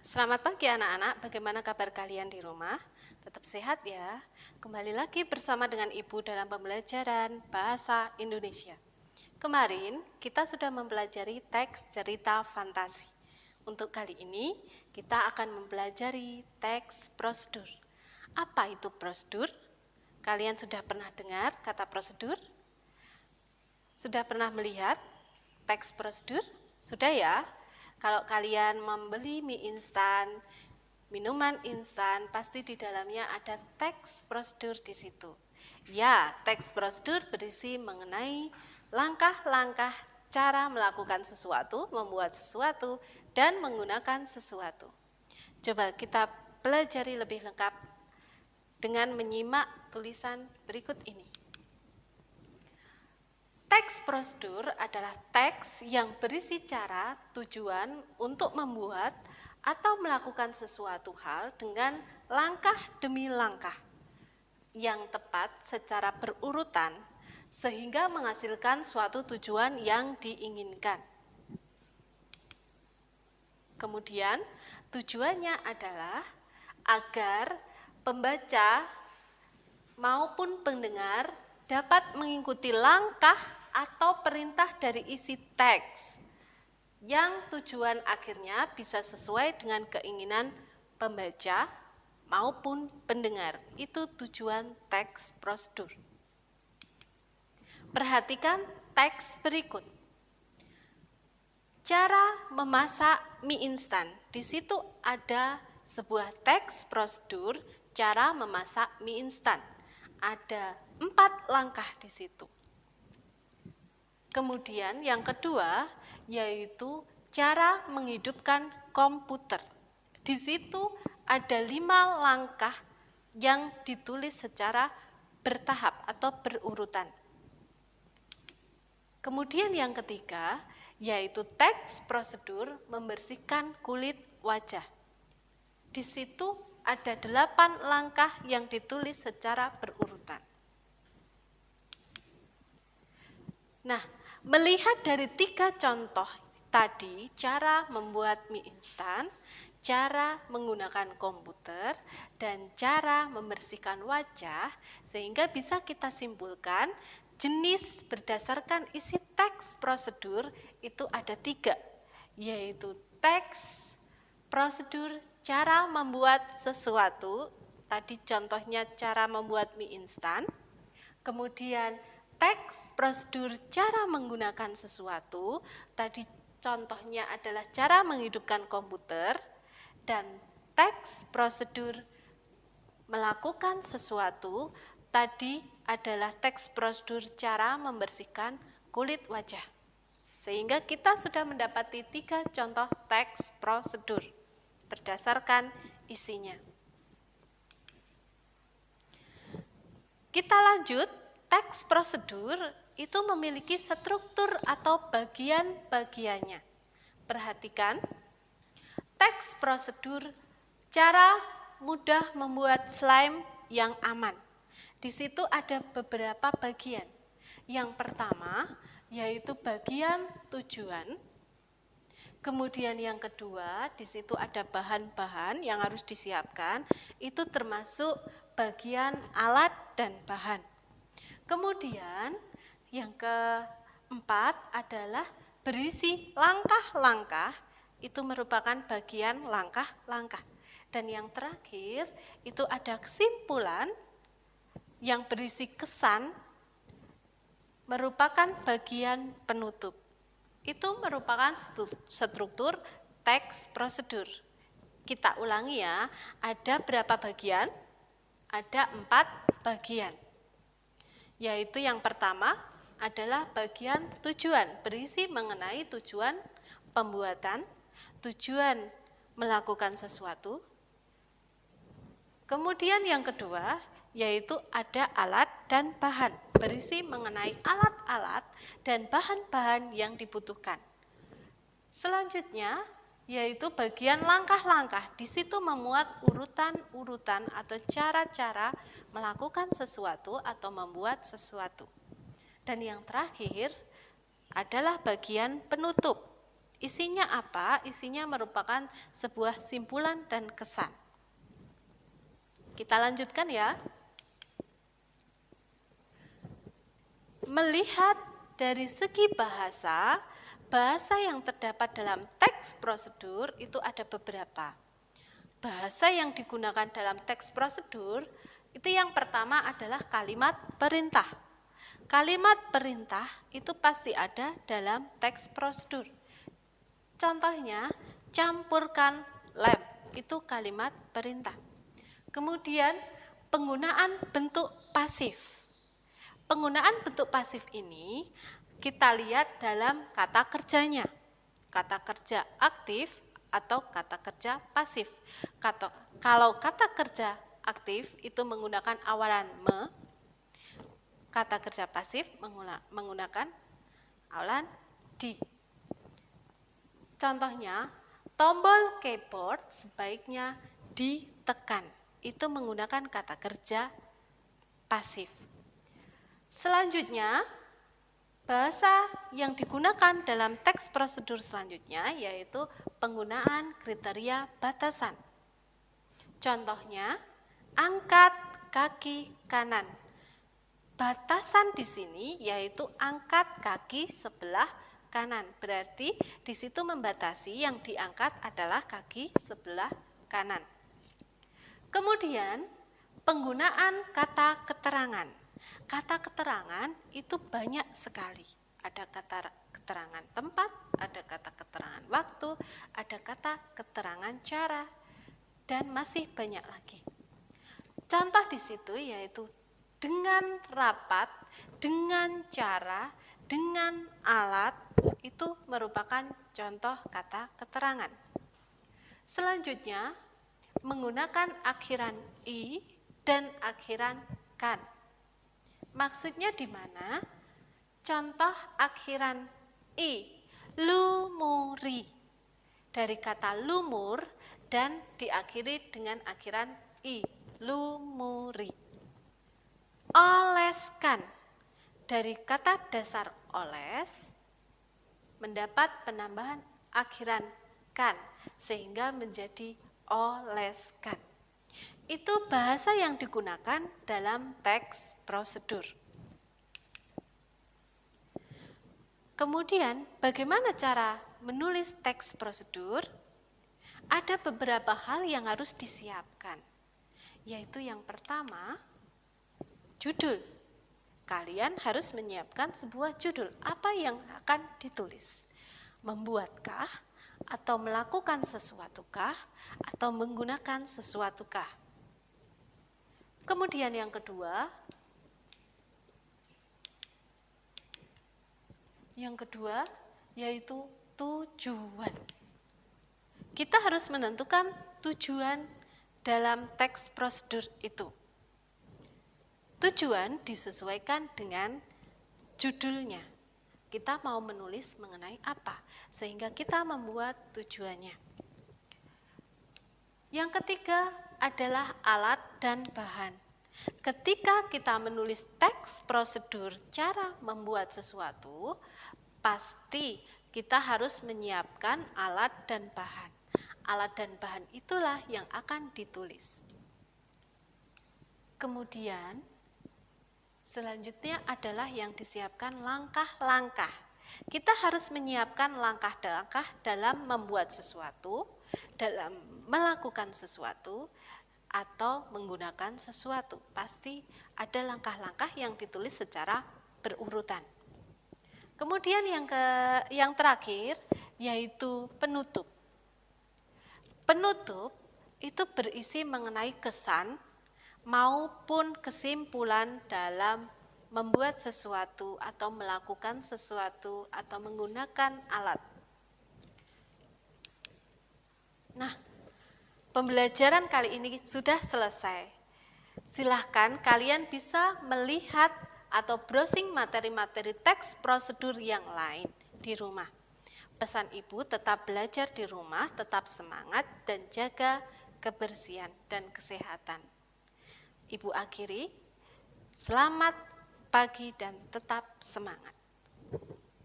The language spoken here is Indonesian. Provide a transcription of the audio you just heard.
Selamat pagi anak-anak, bagaimana kabar kalian di rumah? Tetap sehat ya. Kembali lagi bersama dengan Ibu dalam pembelajaran Bahasa Indonesia. Kemarin kita sudah mempelajari teks cerita fantasi. Untuk kali ini kita akan mempelajari teks prosedur. Apa itu prosedur? Kalian sudah pernah dengar kata prosedur? Sudah pernah melihat teks prosedur? Sudah ya? Kalau kalian membeli mie instan, minuman instan, pasti di dalamnya ada teks prosedur di situ. Ya, teks prosedur berisi mengenai langkah-langkah cara melakukan sesuatu, membuat sesuatu, dan menggunakan sesuatu. Coba kita pelajari lebih lengkap dengan menyimak tulisan berikut ini. Teks prosedur adalah teks yang berisi cara, tujuan untuk membuat atau melakukan sesuatu hal dengan langkah demi langkah yang tepat secara berurutan sehingga menghasilkan suatu tujuan yang diinginkan. Kemudian tujuannya adalah agar pembaca maupun pendengar dapat mengikuti langkah atau perintah dari isi teks yang tujuan akhirnya bisa sesuai dengan keinginan pembaca maupun pendengar. Itu tujuan teks prosedur. Perhatikan teks berikut. Cara memasak mie instan. Di situ ada sebuah teks prosedur cara memasak mie instan. Ada 4 langkah di situ. Kemudian yang kedua yaitu cara menghidupkan komputer. Di situ ada 5 langkah yang ditulis secara bertahap atau berurutan. Kemudian yang ketiga yaitu teks prosedur membersihkan kulit wajah. Di situ ada 8 langkah yang ditulis secara berurutan. Nah, melihat dari 3 contoh tadi, cara membuat mie instan, cara menggunakan komputer, dan cara membersihkan wajah, sehingga bisa kita simpulkan jenis berdasarkan isi teks prosedur itu ada 3, yaitu teks prosedur cara membuat sesuatu, tadi contohnya cara membuat mie instan, kemudian teks prosedur cara menggunakan sesuatu, tadi contohnya adalah cara menghidupkan komputer, dan teks prosedur melakukan sesuatu, tadi adalah teks prosedur cara membersihkan kulit wajah. Sehingga kita sudah mendapati 3 contoh teks prosedur berdasarkan isinya. Kita lanjut. Teks prosedur itu memiliki struktur atau bagian-bagiannya. Perhatikan, teks prosedur cara mudah membuat slime yang aman. Di situ ada beberapa bagian. Yang pertama yaitu bagian tujuan. Kemudian yang kedua, di situ ada bahan-bahan yang harus disiapkan. Itu termasuk bagian alat dan bahan. Kemudian yang keempat adalah berisi langkah-langkah, itu merupakan bagian langkah-langkah. Dan yang terakhir itu ada kesimpulan yang berisi kesan, merupakan bagian penutup. Itu merupakan struktur teks prosedur. Kita ulangi ya, ada berapa bagian? Ada 4 bagian. Yaitu yang pertama adalah bagian tujuan, berisi mengenai tujuan pembuatan, tujuan melakukan sesuatu. Kemudian yang kedua yaitu ada alat dan bahan, berisi mengenai alat-alat dan bahan-bahan yang dibutuhkan. Selanjutnya yaitu bagian langkah-langkah, di situ memuat urutan-urutan atau cara-cara melakukan sesuatu atau membuat sesuatu. Dan yang terakhir adalah bagian penutup, Isinya apa? Isinya merupakan sebuah simpulan dan kesan. Kita lanjutkan ya. Melihat dari segi bahasa, bahasa yang terdapat dalam teks prosedur itu ada beberapa. Bahasa yang digunakan dalam teks prosedur itu yang pertama adalah kalimat perintah. Kalimat perintah itu pasti ada dalam teks prosedur. Contohnya, campurkan lem, itu kalimat perintah. Kemudian, penggunaan bentuk pasif. Penggunaan bentuk pasif ini kita lihat dalam kata kerjanya. Kata kerja aktif atau kata kerja pasif. Kalau kata kerja aktif itu menggunakan awalan me, kata kerja pasif menggunakan awalan di. Contohnya, tombol keyboard sebaiknya ditekan. Itu menggunakan kata kerja pasif. Selanjutnya, bahasa yang digunakan dalam teks prosedur selanjutnya yaitu penggunaan kriteria batasan. Contohnya, angkat kaki kanan. Batasan di sini yaitu angkat kaki sebelah kanan. Berarti di situ membatasi yang diangkat adalah kaki sebelah kanan. Kemudian penggunaan kata keterangan. Kata keterangan itu banyak sekali. Ada kata keterangan tempat, ada kata keterangan waktu, ada kata keterangan cara, dan masih banyak lagi. Contoh di situ yaitu dengan rapat, dengan cara, dengan alat, itu merupakan contoh kata keterangan. Selanjutnya, menggunakan akhiran i dan akhiran kan. Maksudnya di mana? Contoh akhiran i, lumuri. Dari kata lumur dan diakhiri dengan akhiran i, lumuri. Oleskan. Dari kata dasar oles mendapat penambahan akhiran kan sehingga menjadi oleskan. Itu bahasa yang digunakan dalam teks prosedur. Kemudian, bagaimana cara menulis teks prosedur? Ada beberapa hal yang harus disiapkan, yaitu yang pertama, judul. Kalian harus menyiapkan sebuah judul. Apa yang akan ditulis? Membuatkah? Atau melakukan sesuatukah? Atau menggunakan sesuatukah? Kemudian yang kedua, yaitu tujuan. Kita harus menentukan tujuan dalam teks prosedur itu. Tujuan disesuaikan dengan judulnya. Kita mau menulis mengenai apa, sehingga kita membuat tujuannya. Yang ketiga adalah alat dan bahan. Ketika kita menulis teks prosedur cara membuat sesuatu, pasti kita harus menyiapkan alat dan bahan. Alat dan bahan itulah yang akan ditulis. Kemudian, selanjutnya adalah yang disiapkan langkah-langkah. Kita harus menyiapkan langkah-langkah dalam membuat sesuatu, dalam melakukan sesuatu, atau menggunakan sesuatu. Pasti ada langkah-langkah yang ditulis secara berurutan. Kemudian yang terakhir yaitu penutup. Penutup itu berisi mengenai kesan maupun kesimpulan dalam membuat sesuatu atau melakukan sesuatu atau menggunakan alat. Nah, pembelajaran kali ini sudah selesai. Silahkan kalian bisa melihat atau browsing materi-materi teks prosedur yang lain di rumah. Pesan Ibu tetap belajar di rumah, tetap semangat dan jaga kebersihan dan kesehatan. Ibu akhiri, selamat pagi dan tetap semangat.